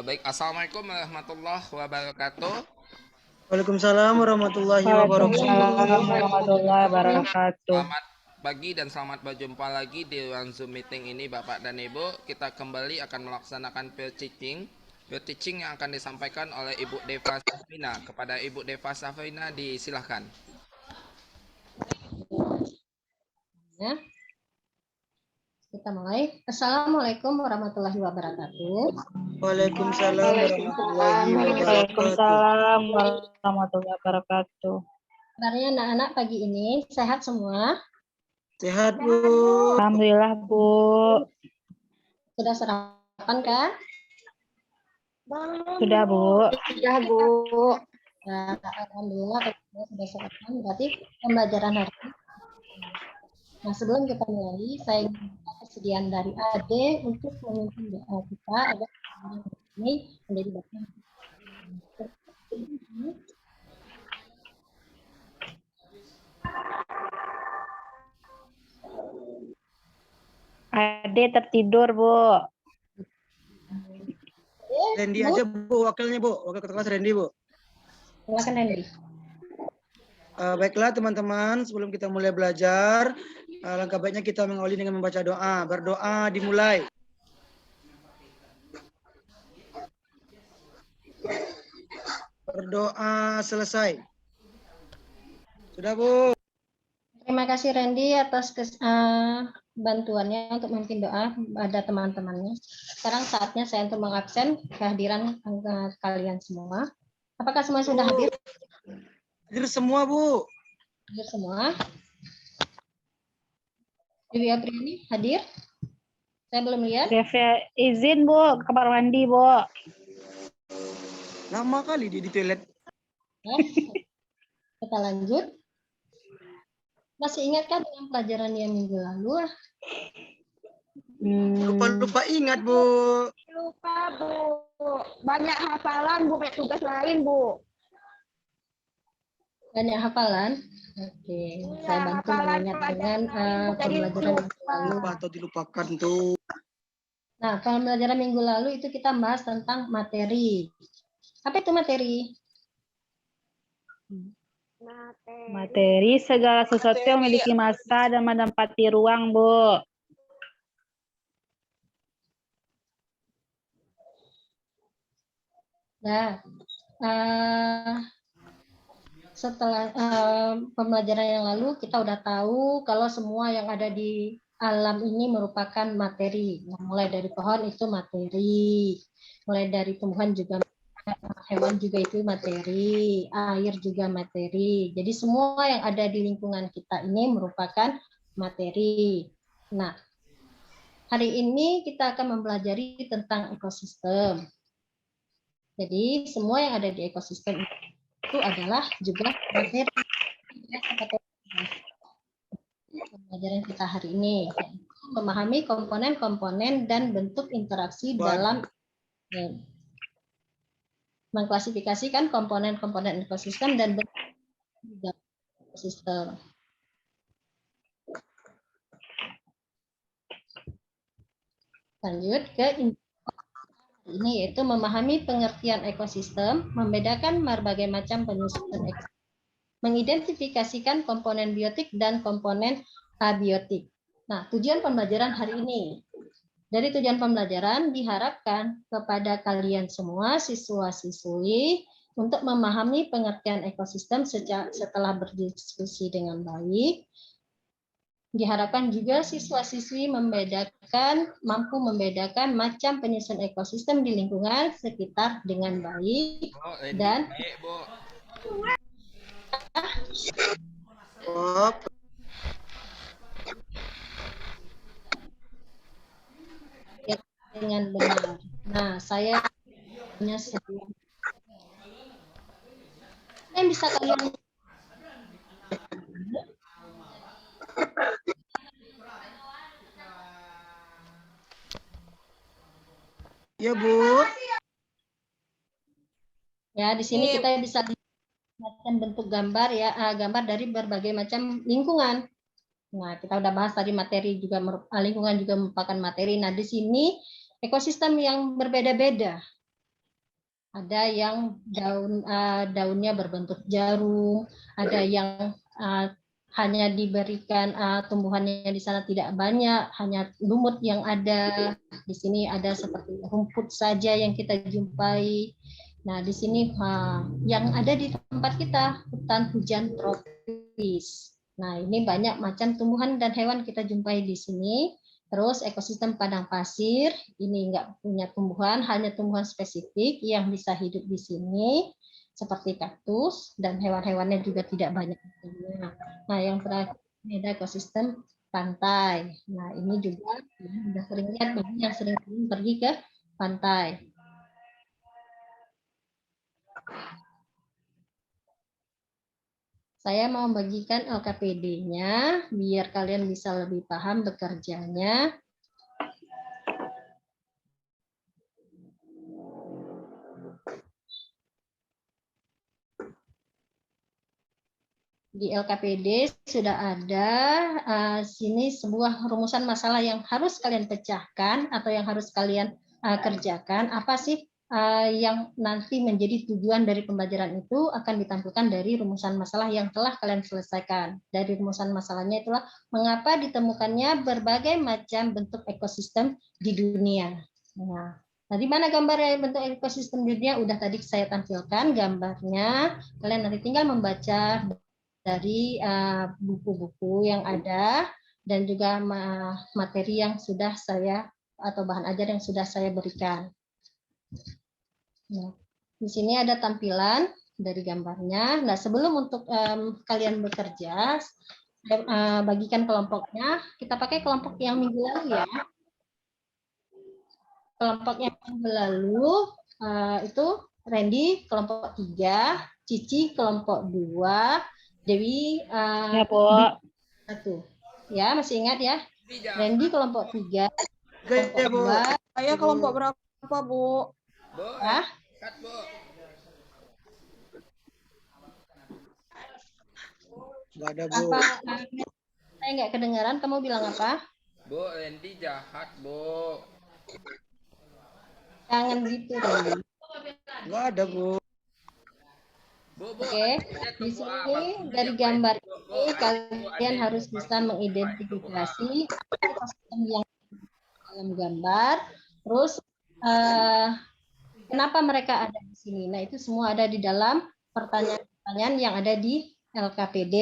Baik, Assalamualaikum warahmatullahi wabarakatuh. Waalaikumsalam warahmatullahi wabarakatuh. Waalaikumsalam warahmatullahi wabarakatuh. Selamat pagi dan selamat berjumpa lagi di ruang Zoom meeting ini Bapak dan Ibu. Kita kembali akan melaksanakan peer teaching. Peer teaching yang akan disampaikan oleh Ibu Deva Safrina. Kepada Ibu Deva Safrina disilahkan. Ya. Kita mulai. Assalamualaikum warahmatullahi wabarakatuh. Waalaikumsalam warahmatullahi wabarakatuh. Waalaikumsalam warahmatullahi wabarakatuh. Kabarnya anak-anak pagi ini sehat semua? Sehat, Bu. Alhamdulillah, Bu. Sudah sarapan kan? Sudah, Bu. Sudah, Bu. Nah, alhamdulillah kalau sudah sarapan, berarti pembelajaran hari ini. Nah, sebelum kita mulai, saya ingin minta kesediaan dari Ade untuk memimpin doa kita agar ini menjadi bagian. Ade tertidur, Bu. Randy aja, Bu. Wakilnya, Bu. Wakil ketua kelas Randy, Bu. Silakan, Randy. Baiklah, teman-teman. Sebelum kita mulai belajar, langkah baiknya kita mengawali dengan membaca doa. Berdoa dimulai. Berdoa selesai. Sudah, Bu. Terima kasih Randy atas bantuannya untuk memimpin doa pada teman-temannya. Sekarang saatnya saya untuk mengabsen kehadiran kalian semua. Apakah semua sudah hadir? Hadir semua, Bu. Hadir semua. Dewi Apriani hadir? Saya belum lihat. Devi izin, Bu, ke kamar mandi, Bu. Lama kali di toilet. Kita lanjut. Masih ingatkah dengan pelajaran yang minggu lalu? Lupa-lupa ingat, Bu. Lupa, Bu. Banyak hafalan, Bu. Kayak tugas lain, Bu. Banyak hafalan? Oke, saya bantu mengingat dengan pembelajaran minggu lalu. Lupa atau dilupakan tuh. Nah, pembelajaran minggu lalu itu kita bahas tentang materi. Apa itu materi? Materi segala sesuatu yang memiliki massa dan menempati ruang, Bu. Nah, setelah pembelajaran yang lalu kita udah tahu kalau semua yang ada di alam ini merupakan materi. Nah, mulai dari pohon itu materi, mulai dari tumbuhan juga, hewan juga itu materi, air juga materi. Jadi semua yang ada di lingkungan kita ini merupakan materi. Nah, hari ini kita akan mempelajari tentang ekosistem. Jadi semua yang ada di ekosistem itu adalah juga materi. Pembelajaran kita hari ini memahami komponen-komponen dan bentuk interaksi dalam mengklasifikasikan komponen-komponen ekosistem dan bentuk ekosistem. Lanjut ke ini yaitu memahami pengertian ekosistem, membedakan berbagai macam penyusunan ekosistem, mengidentifikasikan komponen biotik dan komponen abiotik. Nah, tujuan pembelajaran hari ini. Dari tujuan pembelajaran diharapkan kepada kalian semua siswa-siswi untuk memahami pengertian ekosistem setelah berdiskusi dengan baik. Diharapkan juga siswa-siswi mampu membedakan macam penyusun ekosistem di lingkungan sekitar dengan baik dan dengan benar. Nah, saya punya yang bisa kalian Ya, Bu. Ya, di sini kita bisa lihat bentuk gambar ya, gambar dari berbagai macam lingkungan. Nah, kita udah bahas tadi materi juga lingkungan juga merupakan materi. Nah, di sini ekosistem yang berbeda-beda. Ada yang daunnya berbentuk jarum, ada yang hanya diberikan tumbuhannya di sana tidak banyak, hanya lumut yang ada. Di sini ada seperti rumput saja yang kita jumpai. Nah, di sini yang ada di tempat kita hutan hujan tropis. Nah, ini banyak macam tumbuhan dan hewan kita jumpai di sini. Terus ekosistem padang pasir, ini enggak punya tumbuhan, hanya tumbuhan spesifik yang bisa hidup di sini, seperti kaktus, dan hewan-hewannya juga tidak banyak. Nah, yang terakhir ini ada ekosistem pantai. Nah, ini juga sudah sering lihat bagi yang sering pergi ke pantai. Saya mau membagikan LKPD-nya biar kalian bisa lebih paham bekerjanya. Di LKPD sudah ada sini sebuah rumusan masalah yang harus kalian pecahkan atau yang harus kalian kerjakan. Apa sih yang nanti menjadi tujuan dari pembelajaran itu akan ditampilkan dari rumusan masalah yang telah kalian selesaikan. Dari rumusan masalahnya itulah mengapa ditemukannya berbagai macam bentuk ekosistem di dunia. Nah, di mana gambar bentuk ekosistem di dunia? Udah tadi saya tampilkan gambarnya. Kalian nanti tinggal membaca dari buku-buku yang ada dan juga materi yang sudah saya atau bahan ajar yang sudah saya berikan. Nah, di sini ada tampilan dari gambarnya. Nah, sebelum untuk kalian bekerja, saya bagikan kelompoknya. Kita pakai kelompok yang minggu lalu ya. Kelompok yang minggu lalu itu Randy kelompok 3, Cici kelompok 2, Dewi Ya, Bu. 1. Ya, masih ingat ya? Randy kelompok 3, kelompok Ya, Bu. 2. Saya kelompok berapa, Bu? Bu, Hah? cut, Bu. Nggak ada, Bu. Apa? Saya nggak kedengaran. Kamu bilang apa? Bu, Randy jahat, Bu. Jangan gitu, Randy. Nggak ada, Bu. Bu, Bu. Oke, lihat di tuh, Bu, sini Bang. dari Lihat, gambar Bu, ini Bu, kalian Bu, harus bisa mengidentifikasi ekosistem yang dalam gambar. Terus kenapa mereka ada di sini? Nah, itu semua ada di dalam pertanyaan-pertanyaan yang ada di LKPD.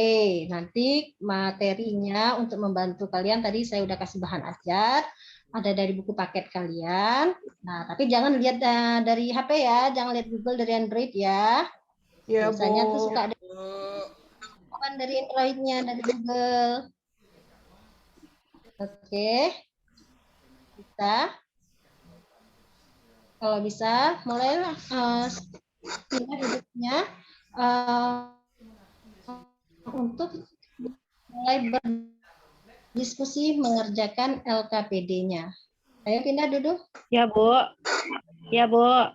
Nanti materinya untuk membantu kalian tadi saya udah kasih bahan ajar. Ada dari buku paket kalian. Nah, tapi jangan lihat dari HP ya, jangan lihat Google dari Android ya. Ya, Biasanya tuh Bu. suka ada Bu. dari Android-nya dari Google. Oke. Bisa. Kalau bisa, mulailah pindah duduknya untuk mulai berdiskusi mengerjakan LKPD-nya. Ayo pindah duduk. Ya, Bu. Ya, Bu.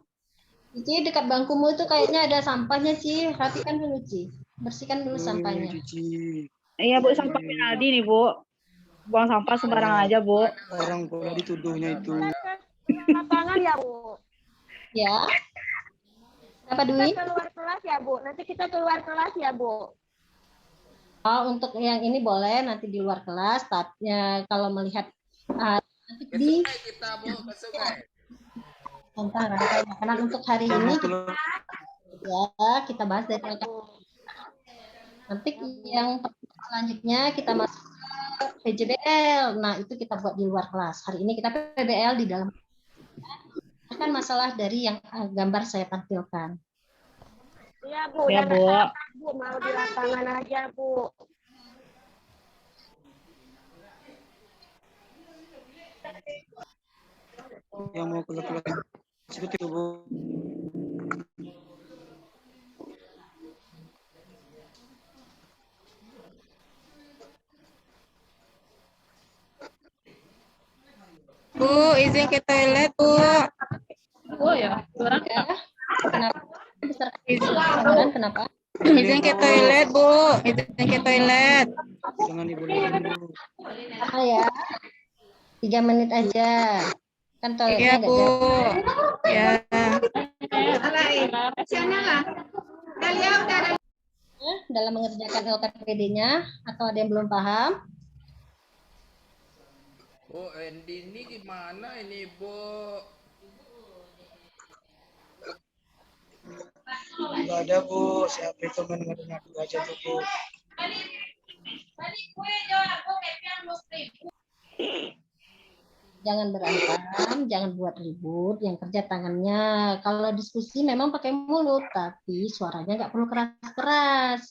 Cici, dekat bangkumu itu kayaknya ada sampahnya, Ci. Rapikan dulu, Ci. Bersihkan dulu sampahnya. Cici. Iya, Bu, sampah penalti nih, Bu. Buang sampah sembarangan aja, Bu. Orang pula dituduhnya itu. Lapangan ya, Bu. Ya. Apa, Kita Dwi? keluar kelas ya, Bu. Nanti kita keluar kelas ya, Bu. Oh, untuk yang ini boleh nanti di luar kelas, tapi kalau melihat Ke di sungai kita, Bu, ke sungai. sebentar, rangkai makanan untuk hari Yang ini mau keluar ya kita bahas dari LKPD. Nanti yang selanjutnya kita masuk ke PJBL. Nah, itu kita buat di luar kelas. Hari ini kita PBL di dalam kan masalah dari yang gambar saya tampilkan. Iya, Bu. Ya, Jangan Bu. salah, Bu. Mau di lapangan aja, Bu. yang mau keluar seperti itu, Bu. Bu, izin ke toilet, Bu. Oh ya, Ya. Kenapa? Besar gambaran kenapa? Izin ke toilet, Bu. Izin ke toilet. Jangan dibolehin, Bu. Apa ya? 3 menit aja. Kan toiletnya Iya, nggak Bu. jauh. Ya. Dalam mengerjakan LKPD-nya atau ada yang belum paham? Bu, Endi ini gimana ini, Bu? Nggak ada Bu, siapa itu ngadu aja tuh Bu. Jangan berantem, jangan buat ribut, yang kerja tangannya. Kalau diskusi memang pakai mulut, tapi suaranya nggak perlu keras-keras.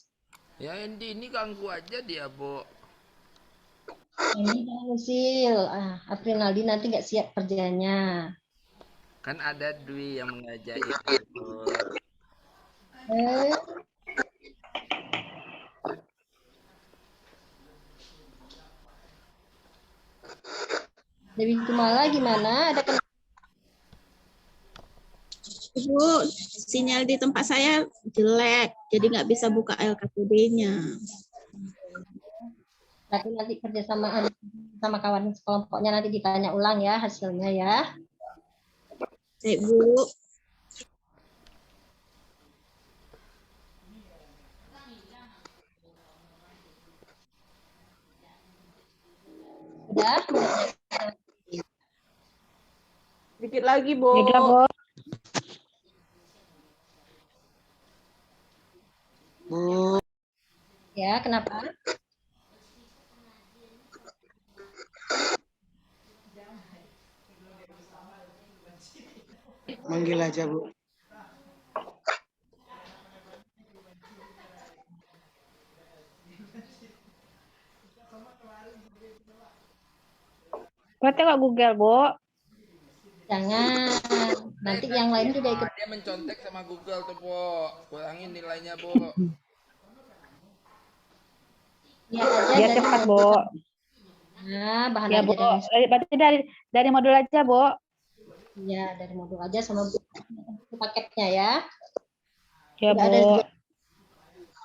Ya Endi ini ganggu aja dia, Bu. Ini jangan usil. Aprinaldi nanti nggak siap kerjanya. Kan ada Dwi yang mengajak itu, Bu. Eh, Dewi Kumala gimana? Ada Bu, sinyal di tempat saya jelek, jadi nggak bisa buka LKPD-nya. Tapi nanti kerja sama kawan kelompoknya nanti ditanya ulang ya hasilnya ya. Baik, Bu. Udah? Dikit lagi, Bu. Sudah, Bu. Bu, Ya, kenapa? manggil aja Bu. Bu, tengok Google, Bu. Jangan. Nanti yang lain juga ikut. Dia mencontek sama Google tuh, Bu. Kurangin nilainya, Bu. Lihat aja Biar dari cepat, Bu. Nah, bahan Ya, Bu. ajar yang Berarti dari modul aja, Bu. ya dari modul aja sama paketnya ya. Ya, Tidak ada Bu.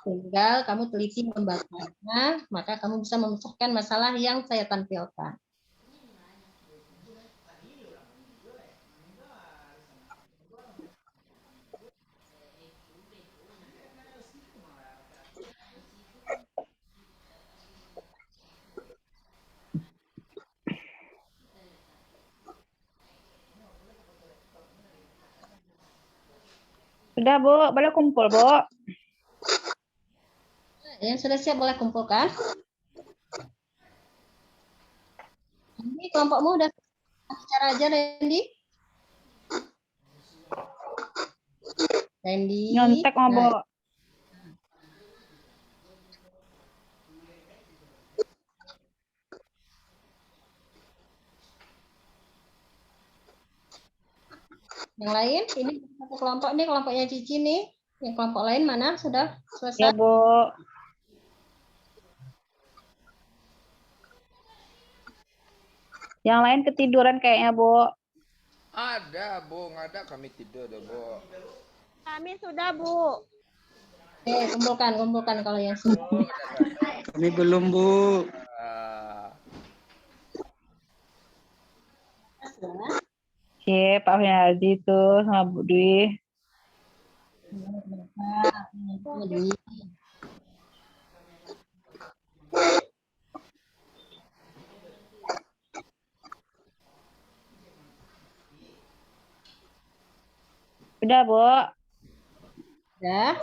tinggal kamu teliti membacanya, maka kamu bisa memecahkan masalah yang saya tampilkan. Sudah, Bu. Boleh kumpul, Bu. Yang sudah siap boleh kumpulkan. Ini kelompokmu udah bicara aja, Randy. Randy. Nyontek, mau, Bu. Nah, yang lain, ini satu kelompok nih, kelompoknya Cici nih. Yang kelompok lain mana? Sudah Ya, selesai? Bu. Yang lain ketiduran kayaknya, Bu. Ada, Bu. Nggak ada kami tidur, deh, Bu. Kami sudah, Bu. Oke, kumpulkan kalau yang sudah. Bu, udah selesai. Kami belum Bu. Ah, Pak Winardi itu sama Bu Dwi. Jadi, Sudah, Bu. sudah.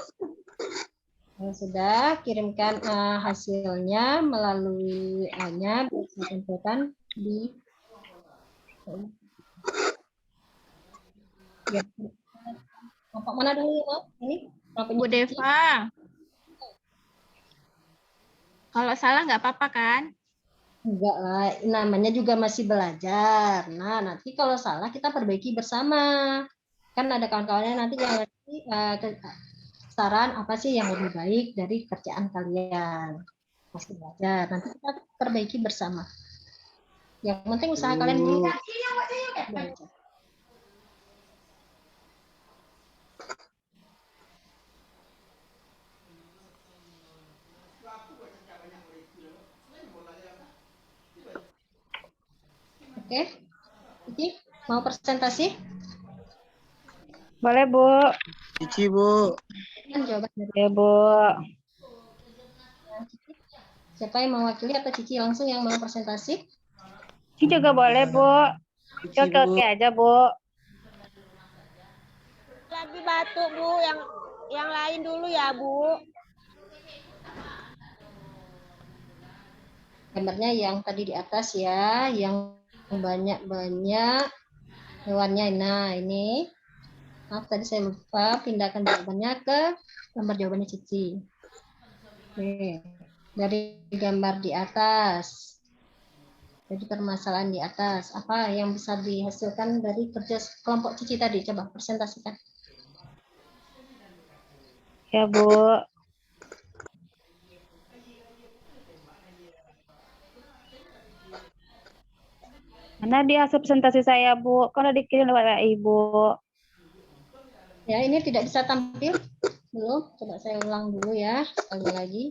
Kalau sudah, kirimkan hasilnya melalui WA-nya, bisa tampilkan di ya. Kelompok mana dulu ya, Mas? Ini kelompoknya Bu Cici. Deva. Kalau salah nggak apa-apa kan? Enggak lah, namanya juga masih belajar. Nah, nanti kalau salah kita perbaiki bersama. Kan ada kawan-kawannya nanti yang ngasih saran apa sih yang lebih baik dari kerjaan kalian. Masih belajar, nanti kita perbaiki bersama. Yang penting usaha kalian dulu. Belajar. Oke, Cici? Mau presentasi? Boleh, Bu. Cici, Bu. Kan jawaban dari Ya, Bu. Cici. Siapa yang mewakili atau Cici langsung yang mau presentasi? Cici juga boleh, Bu. Cici, Bu. Oke aja, Bu. Lagi batuk Bu, yang lain dulu ya Bu. Gambarnya yang tadi di atas ya, yang banyak-banyak hewannya. Nah, ini. Maaf, tadi saya lupa pindahkan jawabannya ke gambar jawabannya Cici. Oke. Dari gambar di atas. Jadi permasalahan di atas. Apa yang bisa dihasilkan dari kerja kelompok Cici tadi? Coba presentasikan. Ya, Bu. Mana dia hasil presentasi saya, Bu? Kan udah dikirim lewat Ibu. Ya, ini tidak bisa tampil. Belum. Coba saya ulang dulu ya. Sekali lagi.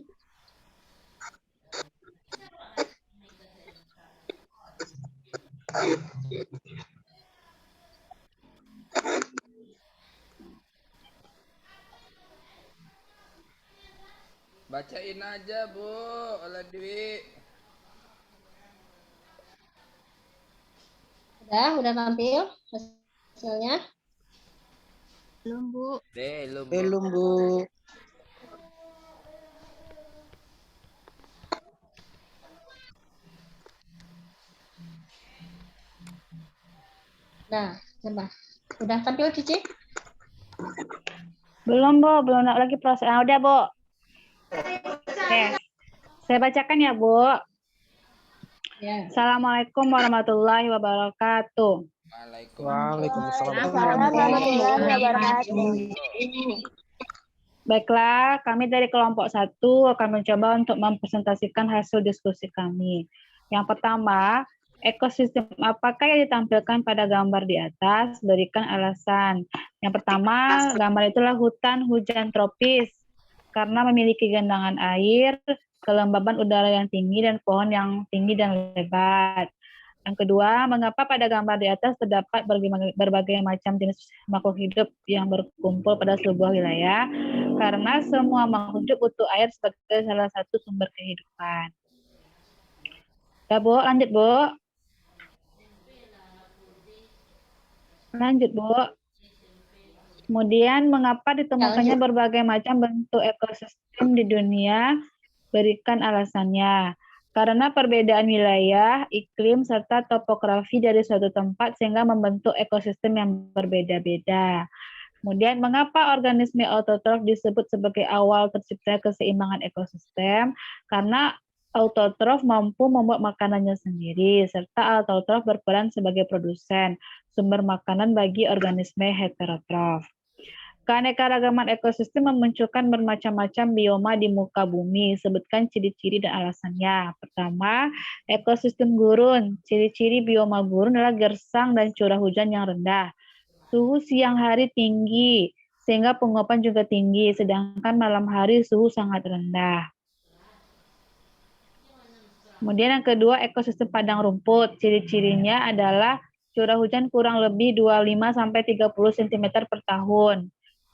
Bacain aja, Bu, oleh Dwi. Udah tampil hasilnya. Belum, Bu. Belum, Bu. Belum, Bu. Nah, coba. Udah tampil Cici? Belum, Bu. Belum lagi proses. Ah, udah, Bu. Oke. Saya bacakan ya, Bu. Ya. Assalamualaikum warahmatullahi wabarakatuh. Waalaikumsalam warahmatullahi wabarakatuh. Baiklah, kami dari kelompok 1 akan mencoba untuk mempresentasikan hasil diskusi kami. Yang pertama, ekosistem apakah yang ditampilkan pada gambar di atas? Berikan alasan. Yang pertama, gambar itulah hutan hujan tropis karena memiliki genangan air, kelembaban udara yang tinggi, dan pohon yang tinggi dan lebat. Yang kedua, mengapa pada gambar di atas terdapat berbagai macam jenis makhluk hidup yang berkumpul pada sebuah wilayah? Karena semua makhluk hidup butuh air sebagai salah satu sumber kehidupan. Ya, Bu, lanjut, Bu. Lanjut, Bu. Kemudian, mengapa ditemukannya berbagai macam bentuk ekosistem di dunia? Berikan alasannya. Karena perbedaan wilayah, iklim, serta topografi dari suatu tempat sehingga membentuk ekosistem yang berbeda-beda. Kemudian, mengapa organisme autotrof disebut sebagai awal tercipta keseimbangan ekosistem? Karena autotrof mampu membuat makanannya sendiri, serta autotrof berperan sebagai produsen sumber makanan bagi organisme heterotrof. Keanekaragaman ekosistem memunculkan bermacam-macam bioma di muka bumi. Sebutkan ciri-ciri dan alasannya. Pertama, ekosistem gurun. Ciri-ciri bioma gurun adalah gersang dan curah hujan yang rendah. Suhu siang hari tinggi, sehingga penguapan juga tinggi, sedangkan malam hari suhu sangat rendah. Kemudian yang kedua, ekosistem padang rumput. Ciri-cirinya adalah curah hujan kurang lebih 25-30 cm per tahun.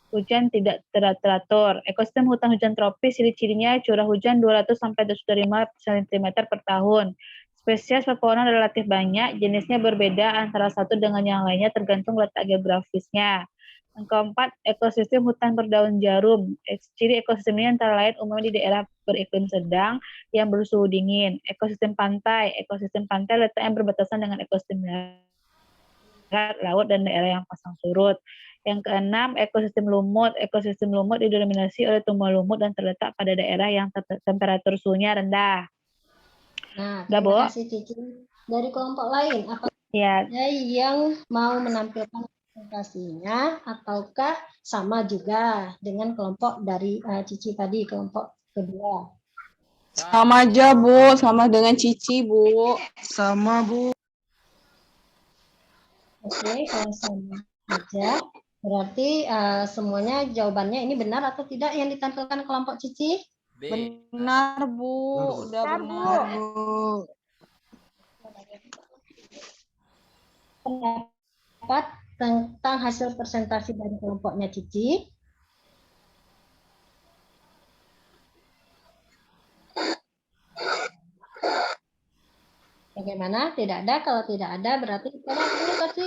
Hujan tidak teratur. Ekosistem hutan hujan tropis, ciri-cirinya curah hujan 200-205 cm per tahun. Spesies pepohonan relatif banyak, jenisnya berbeda antara satu dengan yang lainnya tergantung letak geografisnya. Yang keempat, ekosistem hutan berdaun jarum. Ciri ekosistem ini antara lain umumnya di daerah beriklim sedang yang bersuhu dingin. Ekosistem pantai letaknya berbatasan dengan ekosistem darat, laut, dan daerah yang pasang surut. Yang keenam, ekosistem lumut. Ekosistem lumut didominasi oleh tumbuhan lumut dan terletak pada daerah yang temperatur suhunya rendah. Nah, Udah, Bu? terima kasih Cici. Dari kelompok lain, apa Ya, yang mau menampilkan presentasinya ataukah sama juga dengan kelompok dari Cici tadi, kelompok kedua? Sama aja, Bu. Sama dengan Cici, Bu. Sama, Bu. Oke, kalau sama aja, berarti semuanya jawabannya ini benar atau tidak yang ditampilkan kelompok Cici? B. Benar, Bu. Udah benar. Bu. pendapat tentang hasil presentasi dari kelompoknya Cici? Bagaimana? Tidak ada. Kalau tidak ada, berarti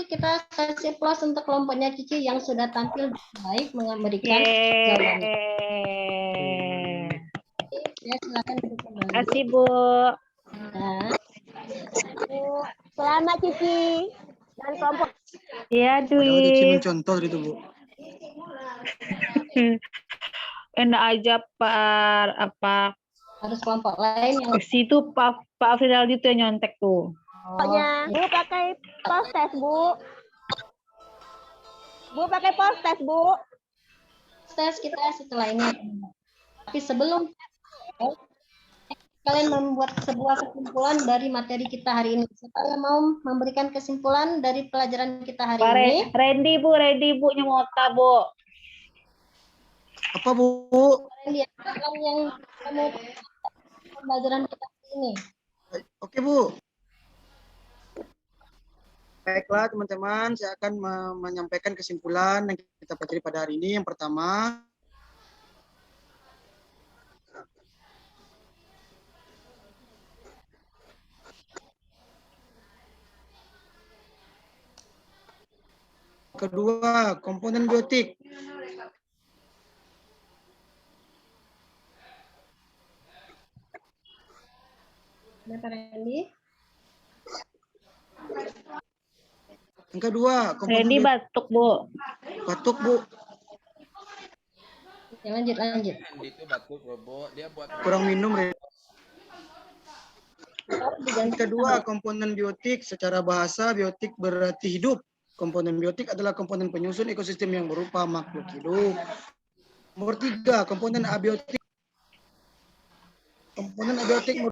kita kasih plus untuk kelompoknya Cici yang sudah tampil baik memberikan jawabannya. Ya, silakan duduk kembali. Kasih, Bu. Ya. Bu. Selamat Cici dan kelompok. Iya, Padahal Cici Dwi. mencontoh gitu, Bu. Enak aja, Pak. Harus kelompok lain yang Situ Pak Frinaldi tuh yang nyontek tuh. Pokoknya Bu pakai post test, Bu. Bu pakai post test, Bu. tes kita setelah ini. Tapi sebelum kalian membuat sebuah kesimpulan dari materi kita hari ini. Siapa yang mau memberikan kesimpulan dari pelajaran kita hari Pak ini? Randy, Bu, nyemota, Bu. Apa, Bu? Kalian yang mau pelajaran kita hari ini. Oke, Bu. Baiklah, teman-teman, saya akan menyampaikan kesimpulan yang kita pelajari pada hari ini. Yang pertama, kedua, komponen biotik. Kenapa, Randy? Yang kedua, komponen Randy biotik. batuk, Bu. Batuk, Bu. Ya, lanjut. Randy itu batuk loh, Bu. Dia buat Kurang minum. Re. Diganti Yang kedua, komponen biotik. Secara bahasa, biotik berarti hidup. Komponen biotik adalah komponen penyusun ekosistem yang berupa makhluk hidup. Nomor 3, komponen abiotik. Komponen abiotik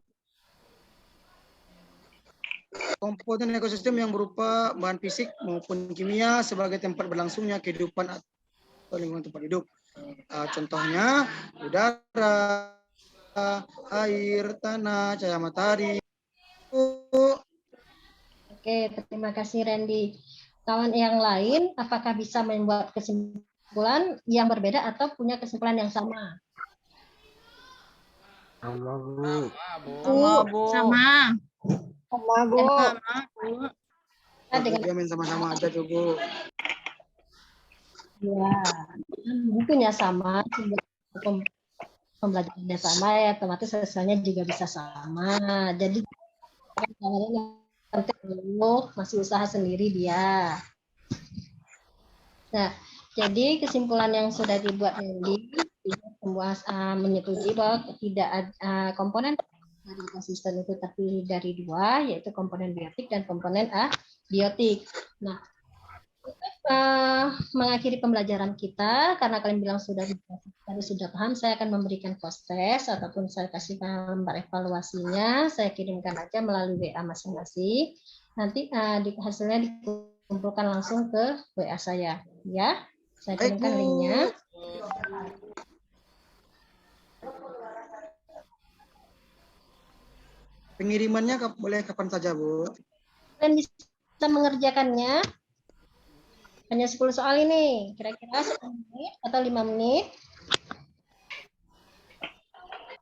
komponen ekosistem yang berupa bahan fisik maupun kimia sebagai tempat berlangsungnya kehidupan atau lingkungan tempat hidup. Contohnya udara, air, tanah, cahaya matahari. Oke, terima kasih Randy. Kawan yang lain, apakah bisa membuat kesimpulan yang berbeda atau punya kesimpulan yang sama? sama, Bu. Sama. Sama, Bu. Kita dengan Dia main sama-sama aja tuh, Bu. ya, bukunya sama, pembelajarannya sama, ya otomatis hasilnya juga bisa sama. Jadi nanti dulu masih usaha sendiri dia. Nah, jadi kesimpulan yang sudah dibuat Randy semua menyetujui bahwa tidak ada komponen dari ekosistem itu tapi dari dua, yaitu komponen biotik dan komponen abiotik. Nah, mengakhiri pembelajaran kita karena kalian bilang sudah paham, saya akan memberikan post test ataupun saya kasih gambar evaluasinya, saya kirimkan aja melalui WA masing-masing. Nanti hasilnya dikumpulkan langsung ke WA saya, ya. Saya kirimkan linknya. Pengirimannya boleh kapan saja, Bu. Kalian bisa mengerjakannya. Hanya 10 soal ini, kira-kira 10 menit atau 5 menit?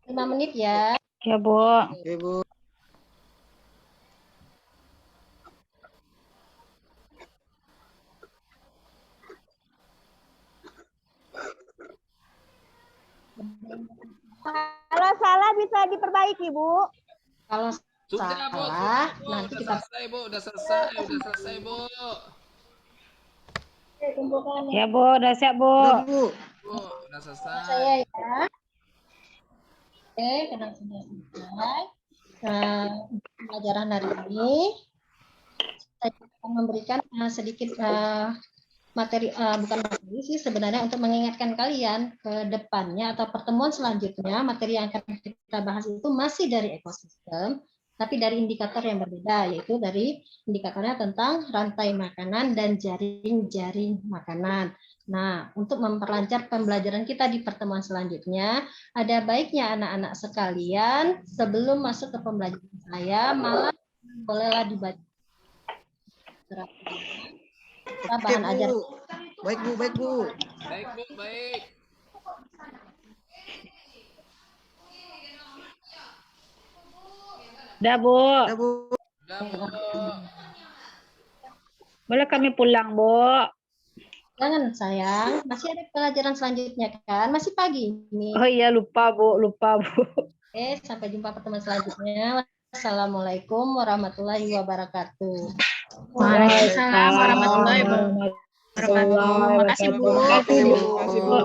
5 menit ya. Ya, Bu. Oke, Bu. Kalau salah bisa diperbaiki, Bu. Kalau Sudah, Bu. salah, Bu. nanti Udah kita selesai, Bu. Udah selesai, Bu. kumpulkan Ya, Bu. Udah siap, Bu. Udah, Bu. Bu, udah selesai. saya ya. Oke, tenang sudah selesai. Pelajaran hari ini saya akan memberikan sedikit materi, bukan materi sih sebenarnya, untuk mengingatkan kalian ke depannya atau pertemuan selanjutnya, materi yang akan kita bahas itu masih dari ekosistem, tapi dari indikator yang berbeda, yaitu dari indikatornya tentang rantai makanan dan jaring-jaring makanan. Nah, untuk memperlancar pembelajaran kita di pertemuan selanjutnya, ada baiknya anak-anak sekalian sebelum masuk ke pembelajaran saya, malah bolehlah dibaca. apa bahan Bu. ajar. Baik Bu, baik Bu. Baik Bu, baik. Dah, Bu. Ya Bu. Udah Bu. Boleh kami pulang, Bu? Jangan sayang, masih ada pelajaran selanjutnya kan? Masih pagi ini. Oh iya, lupa, Bu. Lupa, Bu. Oke, sampai jumpa pertemuan selanjutnya. Wassalamualaikum warahmatullahi wabarakatuh. Waalaikumsalam warahmatullahi wabarakatuh. Makasih Bu. Terima kasih, Bu. Terima kasih, Bu.